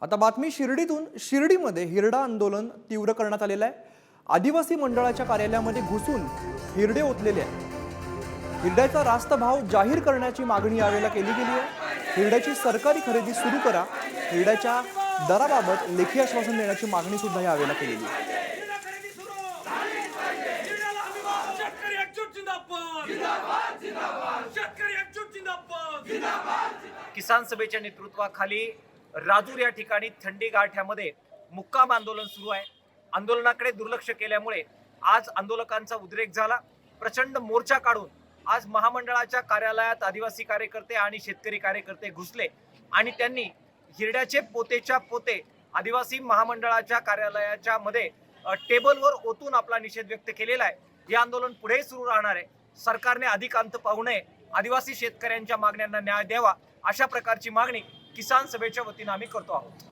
आता बातमी शिर्डीतून. शिर्डीमध्ये हिरडा आंदोलन तीव्र करण्यात आलेलं आहे. आदिवासी मंडळाच्या कार्यालयामध्ये घुसून हिरडे ओतलेले आहेत. हिरड्याचा रास्त भाव जाहीर करण्याची मागणी यावेळेला केली गेली आहे. हिरड्याची सरकारी खरेदी सुरू करा, हिरड्याच्या दराबाबत लेखी आश्वासन देण्याची मागणी सुद्धा यावेळेला केलेली आहे. किसान सभेच्या नेतृत्वाखाली राजूर या ठिकाणी थंडी गारठ्यामध्ये मुक्काम आंदोलन सुरू आहे. आंदोलनाकडे दुर्लक्ष केल्यामुळे आज आंदोलकांचा उद्रेक झाला. प्रचंड मोर्चा काढून आज महामंडळाच्या कार्यालयात आदिवासी कार्यकर्ते आणि शेतकरी कार्यकर्ते घुसले आणि त्यांनी हिरड्याचे पोतेच्या पोते आदिवासी महामंडळाच्या कार्यालयाच्या मध्ये टेबलवर ओतून आपला निषेध व्यक्त केलेला आहे. हे आंदोलन पुढे सुरू राहणार आहे. सरकारने अधिक अंत पाहू नये, आदिवासी शेतकऱ्यांच्या मागण्यांना न्याय द्यावा, अशा प्रकारची मागणी किसान सभेच्या वतीने आम्ही करतो आहोत.